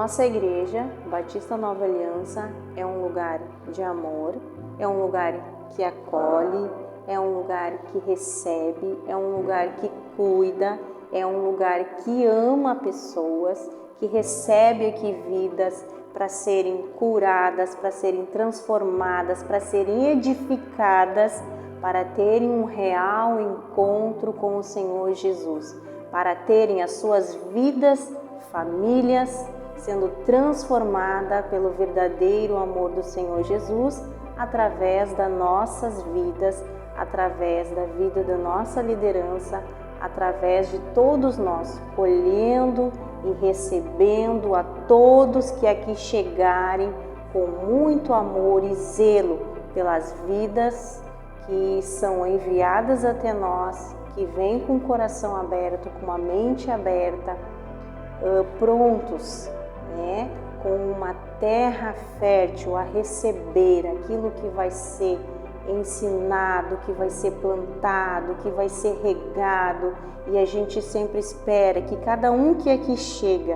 nossa igreja, Batista Nova Aliança, é um lugar de amor, é um lugar que acolhe, é um lugar que recebe, é um lugar que cuida, é um lugar que ama pessoas, que recebe aqui vidas para serem curadas, para serem transformadas, para serem edificadas, para terem um real encontro com o Senhor Jesus, para terem as suas vidas, famílias, sendo transformada pelo verdadeiro amor do Senhor Jesus, através das nossas vidas, através da vida da nossa liderança, através de todos nós, colhendo e recebendo a todos que aqui chegarem com muito amor e zelo pelas vidas que são enviadas até nós, que vêm com o coração aberto, com a mente aberta, prontos, né, com uma terra fértil a receber aquilo que vai ser ensinado, que vai ser plantado, que vai ser regado, e a gente sempre espera que cada um que aqui chega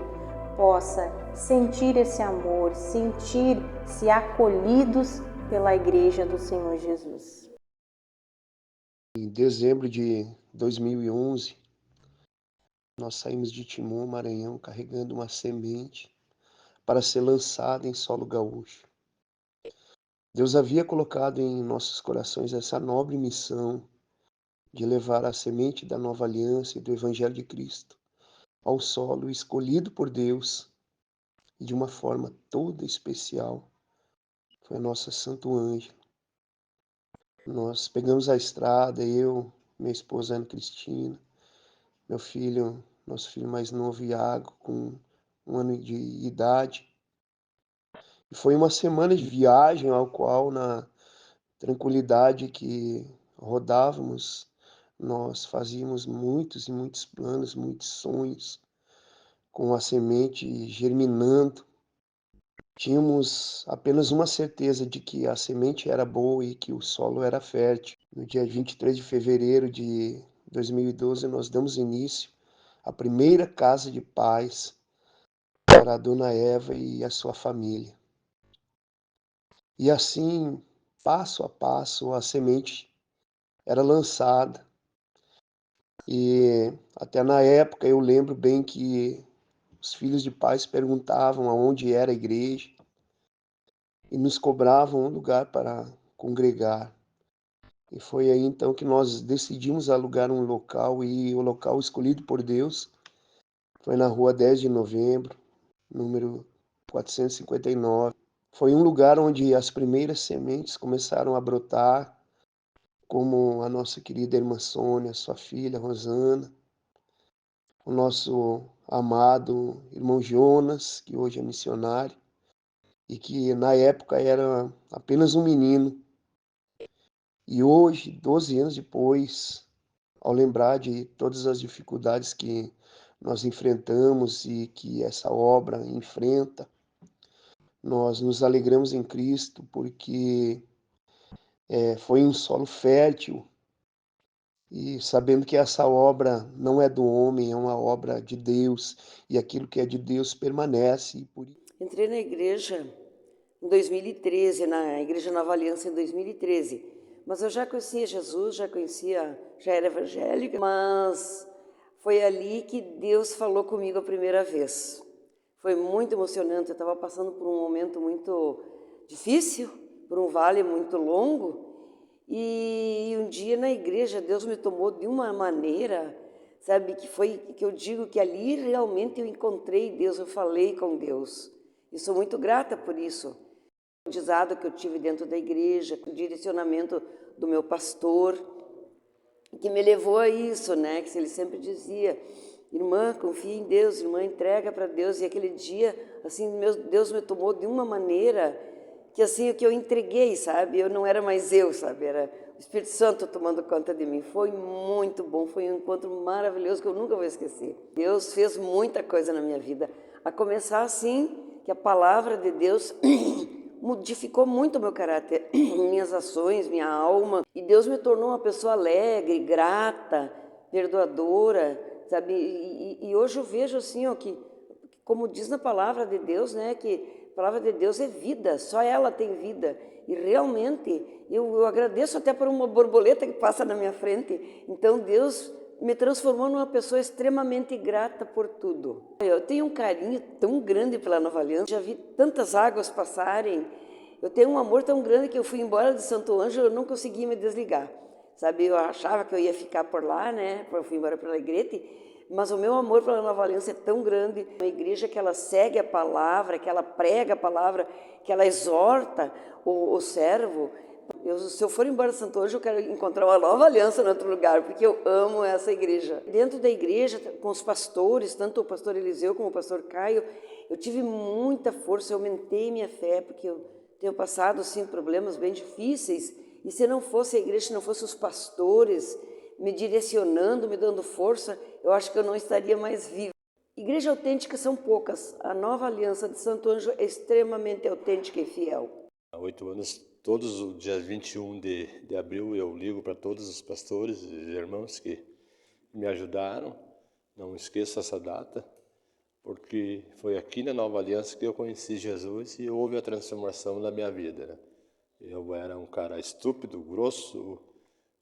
possa sentir esse amor, sentir-se acolhidos pela Igreja do Senhor Jesus. Em dezembro de 2011, nós saímos de Timon, Maranhão, carregando uma semente para ser lançada em solo gaúcho. Deus havia colocado em nossos corações essa nobre missão de levar a semente da nova aliança e do Evangelho de Cristo ao solo escolhido por Deus e de uma forma toda especial. Foi a nossa Santo Ângelo. Nós pegamos a estrada, eu, minha esposa Ana Cristina, meu filho, nosso filho mais novo, Iago, com 1 ano de idade. E foi uma semana de viagem ao qual, na tranquilidade que rodávamos, nós fazíamos muitos e muitos planos, muitos sonhos, com a semente germinando. Tínhamos apenas uma certeza de que a semente era boa e que o solo era fértil. No dia 23 de fevereiro de 2012, nós damos início à primeira casa de paz para a dona Eva e a sua família. E assim, passo a passo, a semente era lançada. E até na época eu lembro bem que os filhos de pais perguntavam aonde era a igreja e nos cobravam um lugar para congregar. E foi aí então que nós decidimos alugar um local, e o local escolhido por Deus foi na rua 10 de novembro, número 459. Foi um lugar onde as primeiras sementes começaram a brotar, como a nossa querida irmã Sônia, sua filha Rosana, o nosso amado irmão Jonas, que hoje é missionário, e que na época era apenas um menino. E hoje, 12 anos depois, ao lembrar de todas as dificuldades que nós enfrentamos e que essa obra enfrenta, nós nos alegramos em Cristo, porque foi um solo fértil, e sabendo que essa obra não é do homem, é uma obra de Deus, e aquilo que é de Deus permanece. Entrei na igreja em 2013, na Igreja Nova Aliança em 2013, mas eu já conhecia Jesus, já era evangélica, mas foi ali que Deus falou comigo a primeira vez. Foi muito emocionante, eu estava passando por um momento muito difícil, por um vale muito longo, e um dia na igreja Deus me tomou de uma maneira, sabe, que eu digo que ali realmente eu encontrei Deus, eu falei com Deus. E sou muito grata por isso. O aprendizado que eu tive dentro da igreja, o direcionamento do meu pastor, que me levou a isso, né? Que ele sempre dizia: irmã, confia em Deus, irmã, entrega para Deus. E aquele dia, assim, Deus me tomou de uma maneira que, assim, o que eu entreguei, sabe? Eu não era mais eu, sabe? Era o Espírito Santo tomando conta de mim. Foi muito bom, foi um encontro maravilhoso que eu nunca vou esquecer. Deus fez muita coisa na minha vida. A começar assim, que a palavra de Deus modificou muito o meu caráter, minhas ações, minha alma. E Deus me tornou uma pessoa alegre, grata, perdoadora, sabe? E hoje eu vejo assim, ó, que como diz na palavra de Deus, né, que a palavra de Deus é vida, só ela tem vida. E realmente, eu agradeço até por uma borboleta que passa na minha frente. Então, Deus me transformou numa pessoa extremamente grata por tudo. Eu tenho um carinho tão grande pela Nova Aliança, já vi tantas águas passarem. Eu tenho um amor tão grande que eu fui embora de Santo Ângelo, eu não consegui me desligar. Sabe, eu achava que eu ia ficar por lá, né? Eu fui embora pela igreja, mas o meu amor pela Nova Aliança é tão grande. Uma igreja que ela segue a palavra, que ela prega a palavra, que ela exorta o servo. Se eu for embora de Santo Ângelo, eu quero encontrar uma nova aliança em outro lugar, porque eu amo essa igreja. Dentro da igreja, com os pastores, tanto o pastor Eliseu como o pastor Caio, eu tive muita força, eu aumentei minha fé, porque eu tenho passado, sim, problemas bem difíceis. E se não fosse a igreja, se não fosse os pastores me direcionando, me dando força, eu acho que eu não estaria mais viva. Igrejas autênticas são poucas. A Nova Aliança de Santo Ângelo é extremamente autêntica e fiel. Há 8 anos, todos os dias 21 de abril, eu ligo para todos os pastores e irmãos que me ajudaram. Não esqueça essa data, porque foi aqui na Nova Aliança que eu conheci Jesus e houve a transformação da minha vida, né? Eu era um cara estúpido, grosso,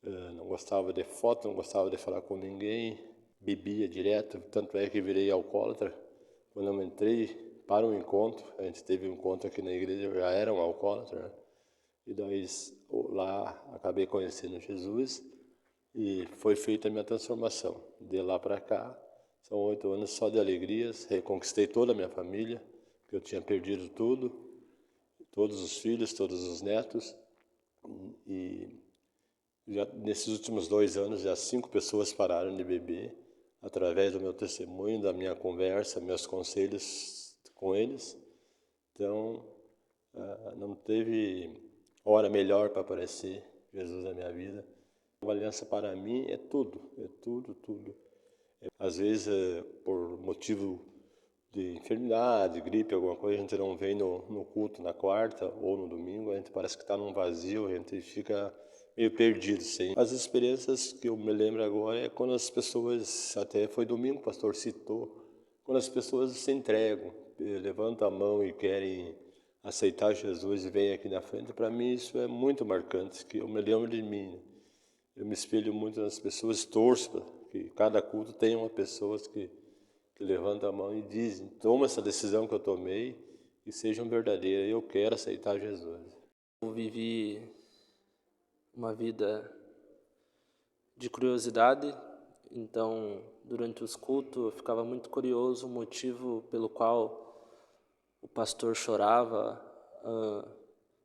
não gostava de foto, não gostava de falar com ninguém, bebia direto, tanto é que virei alcoólatra. Quando eu entrei para um encontro, a gente teve um encontro aqui na igreja, eu já era um alcoólatra, né? E daí lá acabei conhecendo Jesus e foi feita a minha transformação. De lá para cá, são 8 anos só de alegrias, reconquistei toda a minha família, que eu tinha perdido tudo, todos os filhos, todos os netos, e já nesses últimos 2 anos já 5 pessoas pararam de beber, através do meu testemunho, da minha conversa, meus conselhos com eles. Então, não teve hora melhor para aparecer Jesus na minha vida. A aliança para mim é tudo, tudo. Às vezes, por motivo de enfermidade, gripe, alguma coisa, a gente não vem no culto na quarta ou no domingo, a gente parece que está num vazio, a gente fica meio perdido. Sim. As experiências que eu me lembro agora é quando as pessoas, até foi domingo, o pastor citou, quando as pessoas se entregam, levantam a mão e querem aceitar Jesus e vêm aqui na frente. Para mim isso é muito marcante, que eu me lembro de mim. Eu me espelho muito nas pessoas, torço para que cada culto tenha uma pessoa que levanta a mão e dizem, toma essa decisão que eu tomei e sejam verdadeiras, eu quero aceitar Jesus. Eu vivi uma vida de curiosidade, então durante os cultos eu ficava muito curioso o motivo pelo qual o pastor chorava,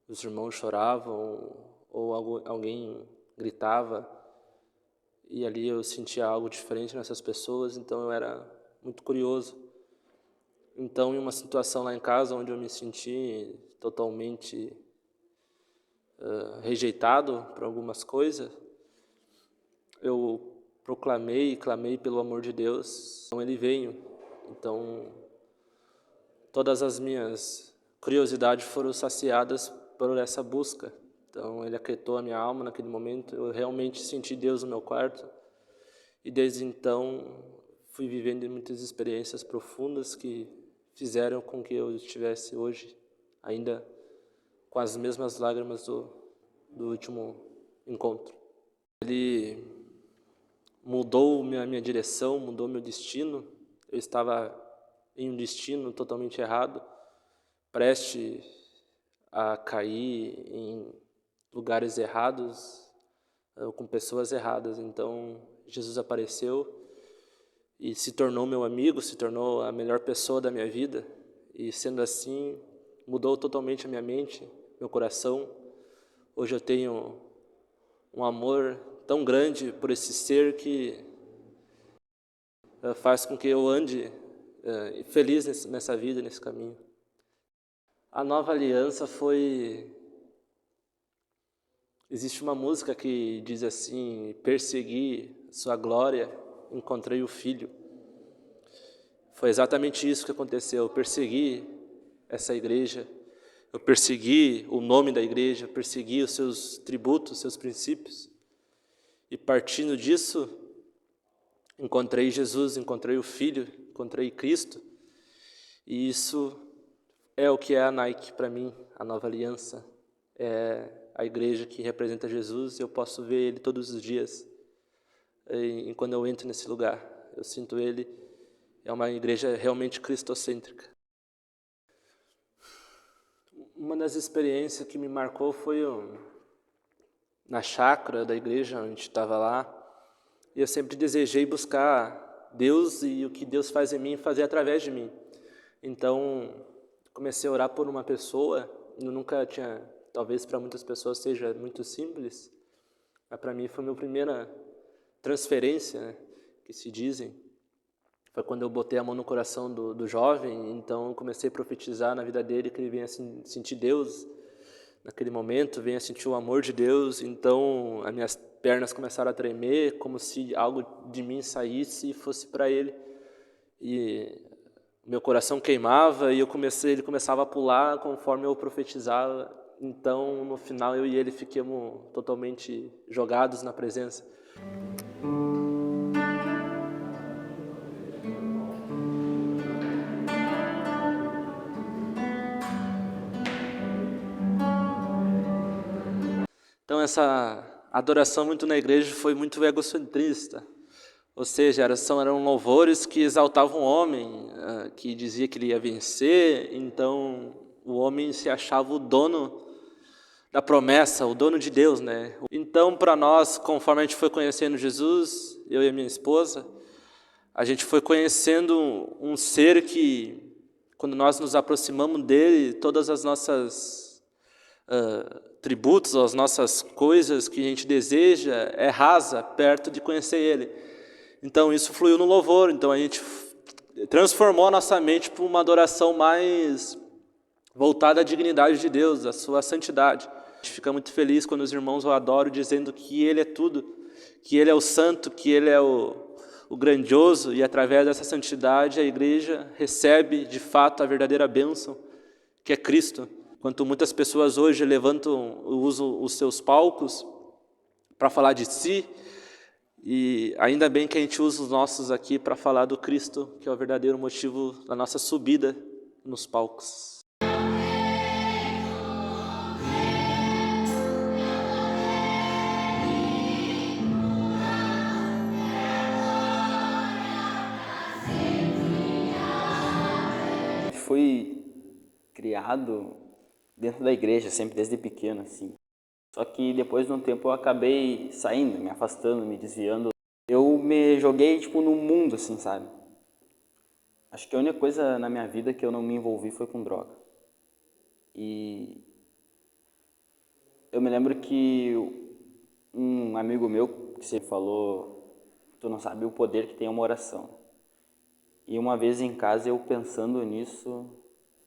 os irmãos choravam ou alguém gritava, e ali eu sentia algo diferente nessas pessoas, então eu era muito curioso. Então, em uma situação lá em casa onde eu me senti totalmente rejeitado por algumas coisas, eu proclamei e clamei pelo amor de Deus. Então ele veio. Então todas as minhas curiosidades foram saciadas por essa busca. Então ele aquietou a minha alma naquele momento. Eu realmente senti Deus no meu quarto. E desde então fui vivendo muitas experiências profundas que fizeram com que eu estivesse hoje ainda com as mesmas lágrimas do último encontro. Ele mudou minha direção, mudou meu destino. Eu estava em um destino totalmente errado, prestes a cair em lugares errados, com pessoas erradas. Então Jesus apareceu e se tornou meu amigo, se tornou a melhor pessoa da minha vida. E sendo assim, mudou totalmente a minha mente, meu coração. Hoje eu tenho um amor tão grande por esse ser que faz com que eu ande feliz nessa vida, nesse caminho. A Nova Aliança foi... Existe uma música que diz assim: persegui sua glória, encontrei o Filho. Foi exatamente isso que aconteceu. Eu persegui essa igreja, eu persegui o nome da igreja, persegui os seus tributos, os seus princípios. E partindo disso, encontrei Jesus, encontrei o Filho, encontrei Cristo. E isso é o que é a Nike para mim, a nova aliança. É a igreja que representa Jesus e eu posso ver ele todos os dias. E quando eu entro nesse lugar, eu sinto ele, é uma igreja realmente cristocêntrica. Uma das experiências que me marcou foi na chácara da igreja, onde a gente estava lá. E eu sempre desejei buscar Deus e o que Deus faz em mim, fazer através de mim. Então, comecei a orar por uma pessoa, eu nunca tinha, talvez para muitas pessoas seja muito simples, mas para mim foi a minha primeira transferência, né, que se dizem. Foi quando eu botei a mão no coração do jovem, então eu comecei a profetizar na vida dele que ele venha sentir Deus naquele momento, venha sentir o amor de Deus. Então as minhas pernas começaram a tremer, como se algo de mim saísse e fosse para ele. E meu coração queimava e ele começava a pular conforme eu profetizava. Então no final eu e ele ficamos totalmente jogados na presença. Então essa adoração muito na igreja foi muito egocentrista, ou seja, eram louvores que exaltavam o homem, que dizia que ele ia vencer, então o homem se achava o dono da promessa, o dono de Deus, né? Então para nós, conforme a gente foi conhecendo Jesus, eu e a minha esposa, a gente foi conhecendo um ser que, quando nós nos aproximamos dele, todas as nossas tributos, as nossas coisas que a gente deseja, é rasa perto de conhecer Ele. Então isso fluiu no louvor, então a gente transformou a nossa mente para uma adoração mais voltada à dignidade de Deus, à sua santidade. A gente fica muito feliz quando os irmãos o adoram dizendo que Ele é tudo, que Ele é o santo, que Ele é o grandioso, e através dessa santidade a igreja recebe de fato a verdadeira bênção, que é Cristo. Enquanto muitas pessoas hoje usam os seus palcos para falar de si, e ainda bem que a gente usa os nossos aqui para falar do Cristo, que é o verdadeiro motivo da nossa subida nos palcos. Fui criado dentro da igreja, sempre desde pequeno, assim. Só que depois de um tempo eu acabei saindo, me afastando, me desviando. Eu me joguei, tipo, no mundo, assim, sabe? Acho que a única coisa na minha vida que eu não me envolvi foi com droga. E eu me lembro que um amigo meu que sempre falou, tu não sabe o poder que tem uma oração. E uma vez em casa eu pensando nisso,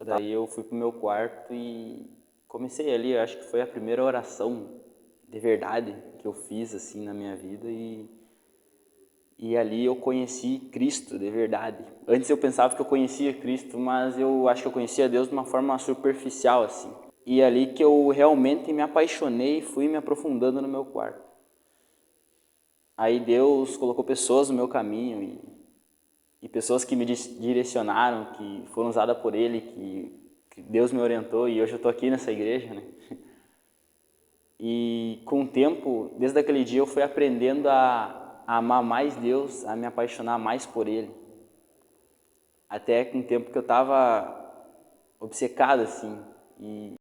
daí eu fui pro meu quarto e comecei ali, acho que foi a primeira oração de verdade que eu fiz assim na minha vida e ali eu conheci Cristo de verdade. Antes eu pensava que eu conhecia Cristo, mas eu acho que eu conhecia Deus de uma forma superficial assim. E ali que eu realmente me apaixonei e fui me aprofundando no meu quarto. Aí Deus colocou pessoas no meu caminho e pessoas que me direcionaram, que foram usadas por Ele, que Deus me orientou, e hoje eu estou aqui nessa igreja, né? E com o tempo, desde aquele dia eu fui aprendendo a amar mais Deus, a me apaixonar mais por Ele. Até com o tempo que eu estava obcecado, assim. E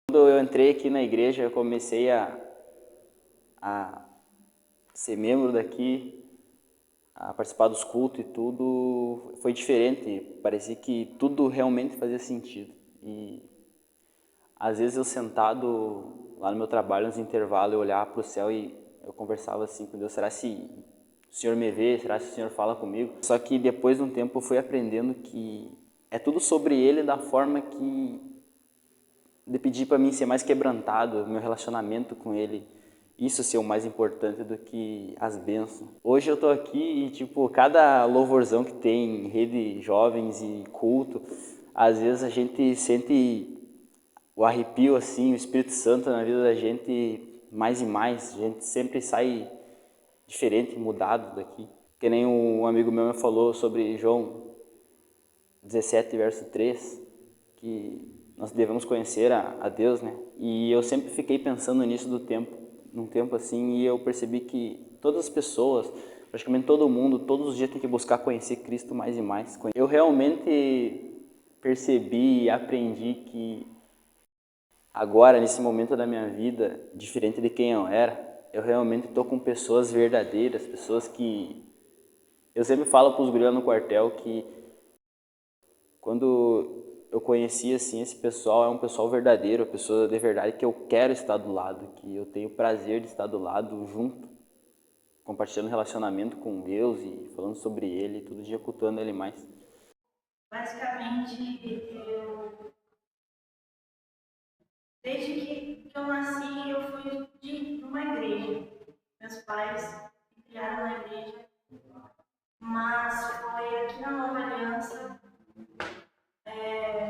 quando eu entrei aqui na igreja, eu comecei a ser membro daqui, a participar dos cultos e tudo, foi diferente. Parecia que tudo realmente fazia sentido. E às vezes eu sentado lá no meu trabalho, nos intervalos, eu olhava para o céu e eu conversava assim com Deus, será se o Senhor me vê? Será se o Senhor fala comigo? Só que depois de um tempo eu fui aprendendo que é tudo sobre Ele da forma de pedir para mim ser mais quebrantado, meu relacionamento com Ele, isso ser o mais importante do que as bênçãos. Hoje eu tô aqui e, tipo, cada louvorzão que tem, rede jovens e culto, às vezes a gente sente o arrepio, assim, o Espírito Santo na vida da gente mais e mais. A gente sempre sai diferente, mudado daqui. Que nem um amigo meu me falou sobre João 17, verso 3, que nós devemos conhecer a Deus, né? E eu sempre fiquei pensando nisso num tempo assim, e eu percebi que todas as pessoas, praticamente todo mundo, todos os dias tem que buscar conhecer Cristo mais e mais. Eu realmente percebi e aprendi que agora, nesse momento da minha vida, diferente de quem eu era, eu realmente estou com pessoas verdadeiras, pessoas que... Eu sempre falo para os guris no quartel que quando eu conheci assim, esse pessoal é um pessoal verdadeiro, pessoa de verdade que eu quero estar do lado, que eu tenho prazer de estar do lado, junto, compartilhando relacionamento com Deus e falando sobre Ele, todo dia cultuando Ele mais. Basicamente, desde que eu nasci, eu fui de uma igreja. Meus pais me criaram na igreja, mas foi aqui na Nova Aliança,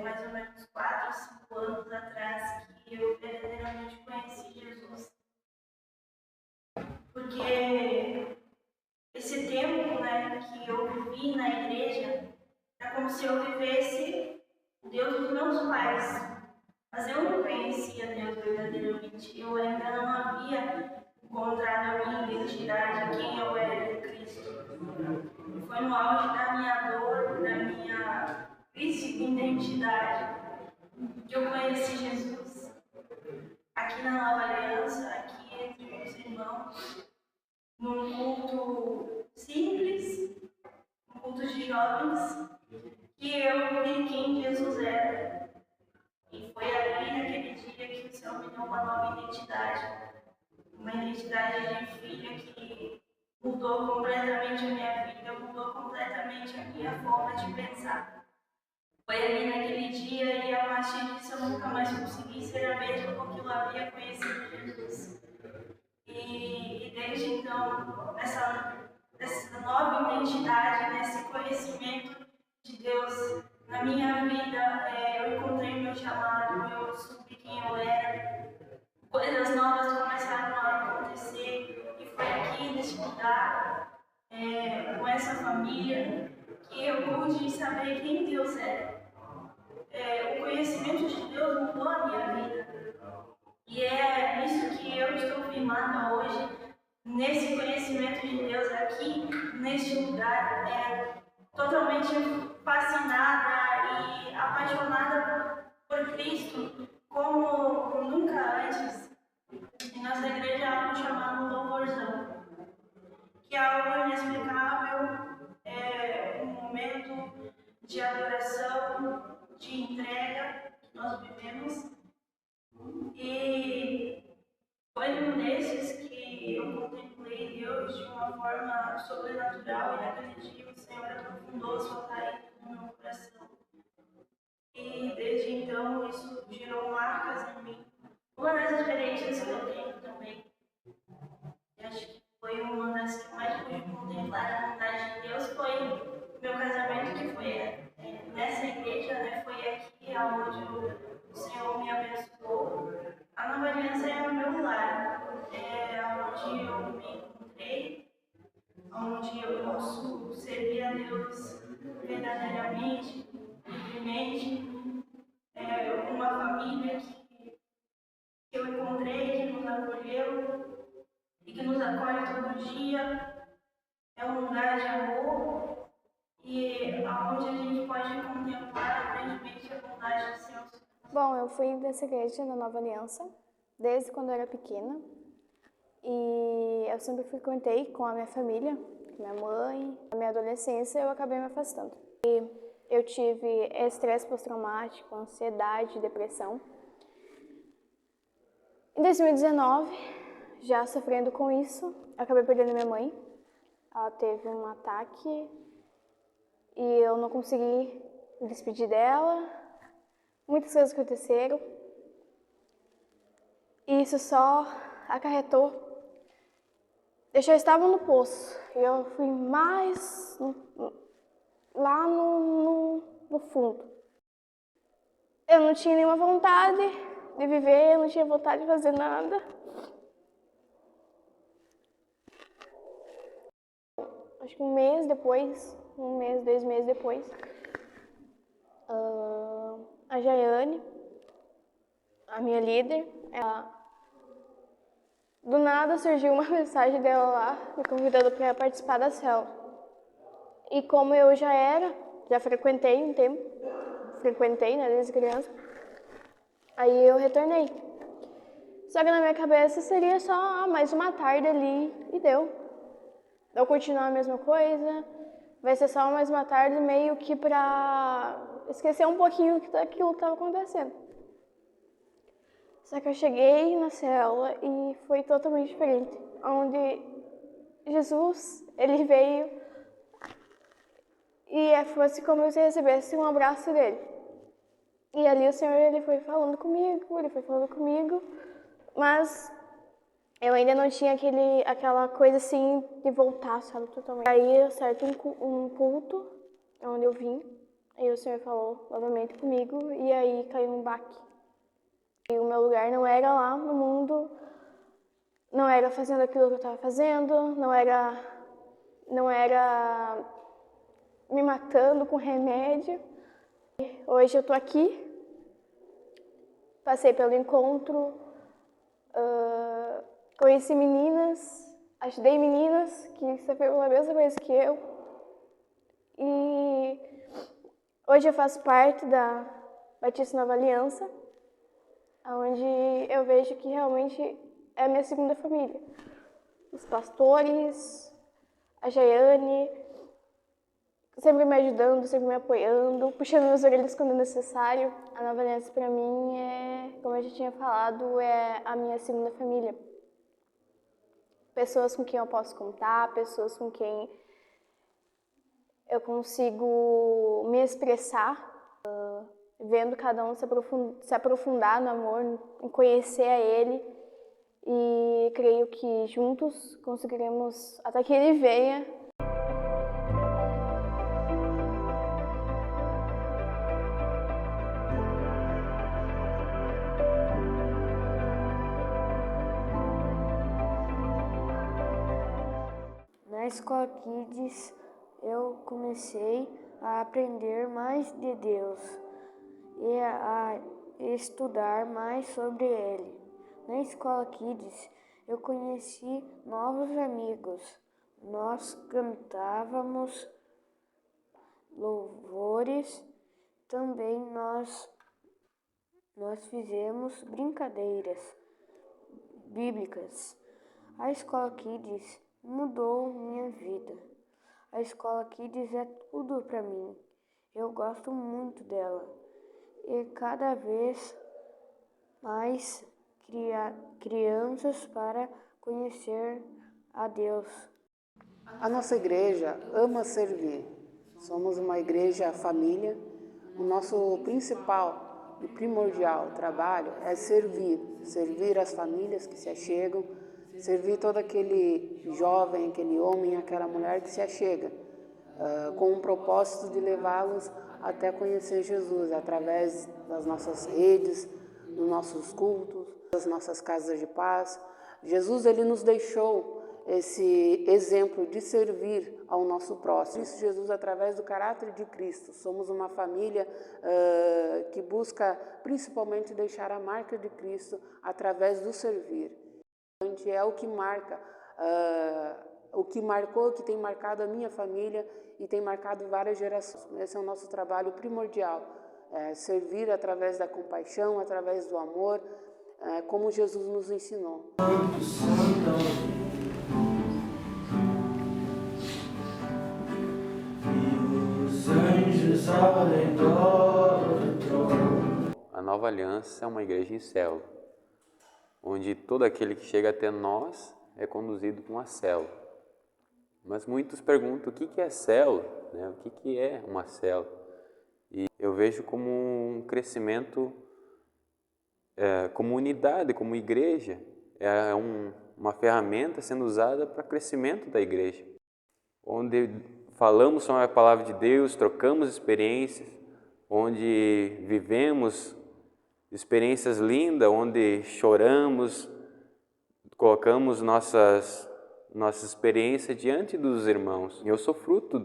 mais ou menos 4, 5 anos atrás, que eu verdadeiramente conheci Jesus. Porque esse tempo, né, que eu vivi na igreja, é como se eu vivesse o Deus dos meus pais. Mas eu não conhecia Deus verdadeiramente. Eu ainda não havia encontrado a minha identidade, quem eu era em Cristo. Foi no auge da minha dor, da minha crise de identidade, que eu conheci Jesus. Aqui na Nova Aliança, aqui entre os irmãos, num culto simples, um culto de jovens, que eu vi quem Jesus era. E foi ali, naquele dia, que o Senhor me deu uma nova identidade. Uma identidade de filha que mudou completamente a minha vida, mudou completamente a minha forma de pensar. Foi ali naquele dia e a partir disso eu nunca mais consegui ser a mesma porque eu havia conhecido Jesus. E desde então, essa nova identidade, nesse conhecimento de Deus na minha vida, eu encontrei meu chamado, eu soube quem eu era, coisas novas começaram a acontecer e foi aqui nesse lugar, com essa família, que eu pude saber quem Deus era. O conhecimento de Deus mudou a minha vida. E é isso que eu estou firmada hoje, nesse conhecimento de Deus aqui, neste lugar, totalmente fascinada e apaixonada por Cristo, como nunca antes. Em nossa igreja há algo chamado louvorzão, que é algo inexplicável, é um momento de adoração, de entrega que nós vivemos. E foi um desses que eu contemplei Deus de uma forma sobrenatural e naquele dia o Senhor aprofundou sua raiz no meu coração. E desde então isso gerou marcas em mim. Uma das experiências que eu tenho também, e acho que foi uma das que mais pude contemplar a vontade de Deus, foi o meu casamento, que foi nessa igreja, né? Foi aqui onde o Senhor me abençoou. A Nova Aliança é o meu lar, onde eu me encontrei, onde eu posso servir a Deus verdadeiramente, livremente. Uma família que eu encontrei, que nos acolheu e que nos acolhe todo dia. É um lugar de amor e onde a gente pode contemplar grandemente a bondade do Senhor. Bom, eu fui dessa igreja na Nova Aliança desde quando eu era pequena e eu sempre frequentei com a minha família, com minha mãe. Na minha adolescência eu acabei me afastando. E eu tive estresse pós-traumático, ansiedade, depressão. Em 2019, já sofrendo com isso, eu acabei perdendo minha mãe. Ela teve um ataque e eu não consegui me despedir dela. Muitas coisas aconteceram. E isso só acarretou. Eu já estava no poço e eu fui mais lá no fundo. Eu não tinha nenhuma vontade de viver, eu não tinha vontade de fazer nada. Acho que um mês, 2 meses depois, A Jaiane, a minha líder, do nada surgiu uma mensagem dela lá, me convidando para participar da célula. E como eu já frequentei um tempo, né, desde criança, aí eu retornei. Só que na minha cabeça seria só mais uma tarde ali e deu. Eu continuar a mesma coisa, vai ser só mais uma tarde meio que pra esquecer um pouquinho daquilo que estava acontecendo. Só que eu cheguei na célula e foi totalmente diferente. Onde Jesus, ele veio e fosse como se eu recebesse um abraço dele. E ali o Senhor, ele foi falando comigo, mas eu ainda não tinha aquela coisa assim de voltar, sabe, totalmente. Aí, certo, um culto, onde eu vim, aí o Senhor falou novamente comigo, e aí caiu um baque. E o meu lugar não era lá no mundo, não era fazendo aquilo que eu estava fazendo, não era me matando com remédio. Hoje eu tô aqui, passei pelo encontro, conheci meninas, ajudei meninas que sofreram a mesma coisa que eu. E hoje eu faço parte da Batista Nova Aliança, onde eu vejo que realmente é a minha segunda família. Os pastores, a Jaiane, sempre me ajudando, sempre me apoiando, puxando minhas orelhas quando necessário. A Nova Aliança para mim como eu já tinha falado, é a minha segunda família. Pessoas com quem eu posso contar, pessoas com quem eu consigo me expressar, vendo cada um se aprofundar no amor, em conhecer a Ele. E creio que juntos conseguiremos, até que Ele venha, Na Escola Kids eu comecei a aprender mais de Deus e a estudar mais sobre Ele. Na Escola Kids eu conheci novos amigos. Nós cantávamos louvores, também nós fizemos brincadeiras bíblicas. A Escola Kids mudou minha vida. A Escola Kids é tudo para mim. Eu gosto muito dela. E cada vez mais crianças para conhecer a Deus. A nossa igreja ama servir. Somos uma igreja família. O nosso principal e primordial trabalho é servir as famílias que se achegam, servir todo aquele jovem, aquele homem, aquela mulher que se achega, com o propósito de levá-los até conhecer Jesus, através das nossas redes, dos nossos cultos, das nossas casas de paz. Jesus, ele nos deixou esse exemplo de servir ao nosso próximo. Isso, Jesus, através do caráter de Cristo. Somos uma família que busca principalmente deixar a marca de Cristo através do servir. É o que marca, o que marcou, o que tem marcado a minha família e tem marcado várias gerações. Esse é o nosso trabalho primordial, servir através da compaixão, através do amor, como Jesus nos ensinou. A Nova Aliança é uma igreja em célula, onde todo aquele que chega até nós é conduzido para uma célula. Mas muitos perguntam o que é célula, né? O que é uma célula? E eu vejo como um crescimento, como unidade, como igreja, uma ferramenta sendo usada para crescimento da igreja, onde falamos sobre a palavra de Deus, trocamos experiências, onde vivemos experiências lindas, onde choramos, colocamos nossa experiência diante dos irmãos. Eu sou fruto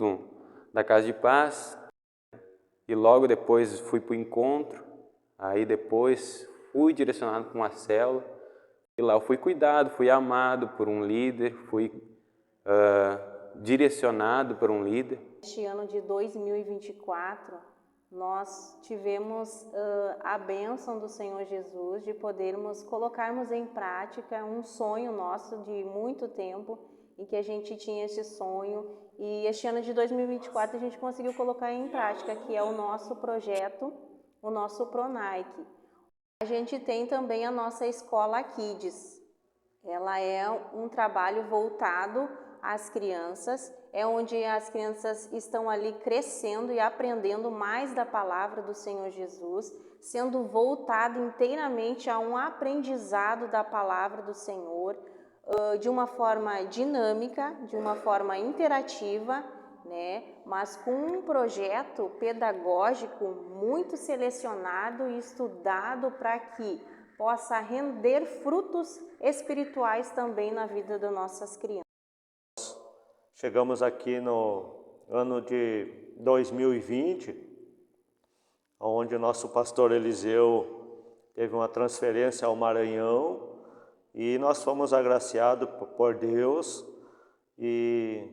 da Casa de Paz. e logo depois fui para o encontro, aí depois fui direcionado para uma célula, e lá eu fui cuidado, fui amado por um líder, fui direcionado por um líder. Este ano de 2024, nós tivemos a bênção do Senhor Jesus de podermos colocarmos em prática um sonho nosso de muito tempo, em que a gente tinha esse sonho, e este ano de 2024 a gente conseguiu colocar em prática, que é o nosso projeto, o nosso Pronike. A gente tem também a nossa escola Kids. Ela é um trabalho voltado às crianças, é onde as crianças estão ali crescendo e aprendendo mais da palavra do Senhor Jesus, sendo voltado inteiramente a um aprendizado da palavra do Senhor, de uma forma dinâmica, de uma forma interativa, né? Mas com um projeto pedagógico muito selecionado e estudado para que possa render frutos espirituais também na vida das nossas crianças. Chegamos aqui no ano de 2020, onde o nosso pastor Eliseu teve uma transferência ao Maranhão, e nós fomos agraciados por Deus, e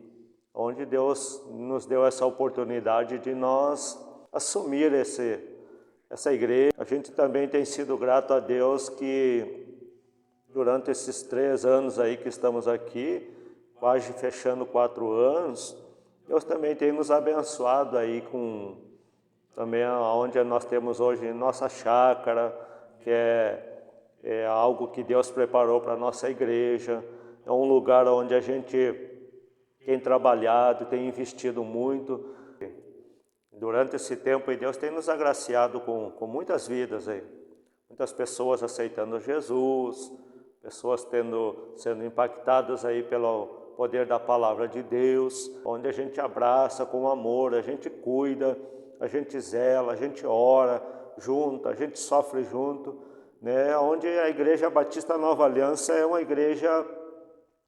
onde Deus nos deu essa oportunidade de nós assumir essa igreja. A gente também tem sido grato a Deus que durante esses 3 anos aí que estamos aqui, quase fechando 4 anos, Deus também tem nos abençoado aí com também onde nós temos hoje nossa chácara, que é algo que Deus preparou para a nossa igreja. É um lugar onde a gente tem trabalhado, tem investido muito. Durante esse tempo aí, Deus tem nos agraciado com muitas vidas aí. Muitas pessoas aceitando Jesus, pessoas sendo impactadas aí pelo poder da palavra de Deus, onde a gente abraça com amor, a gente cuida, a gente zela, a gente ora junto, a gente sofre junto, né? Onde a Igreja Batista Nova Aliança é uma igreja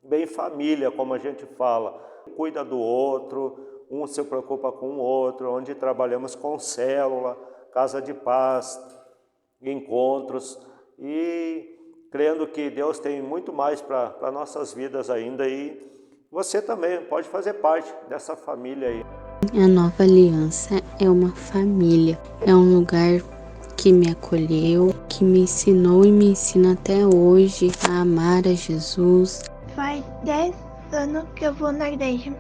bem família, como a gente fala, cuida do outro, um se preocupa com o outro, onde trabalhamos com célula, casa de paz, encontros, e crendo que Deus tem muito mais para nossas vidas ainda, e você também pode fazer parte dessa família aí. A Nova Aliança é uma família, é um lugar que me acolheu, que me ensinou e me ensina até hoje a amar a Jesus. Faz 10 anos que eu vou na igreja.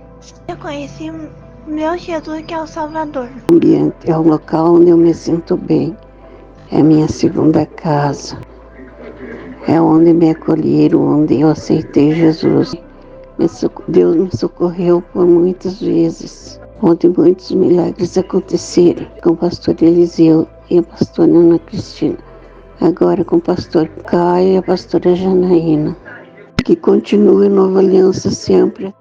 Eu conheci o meu Jesus, que é o Salvador. O ambiente é um local onde eu me sinto bem. É a minha segunda casa. É onde me acolheram, onde eu aceitei Jesus. Deus me socorreu por muitas vezes, onde muitos milagres aconteceram com o pastor Eliseu e a pastora Ana Cristina. Agora com o pastor Caio e a pastora Janaína. Que continue a Nova Aliança sempre.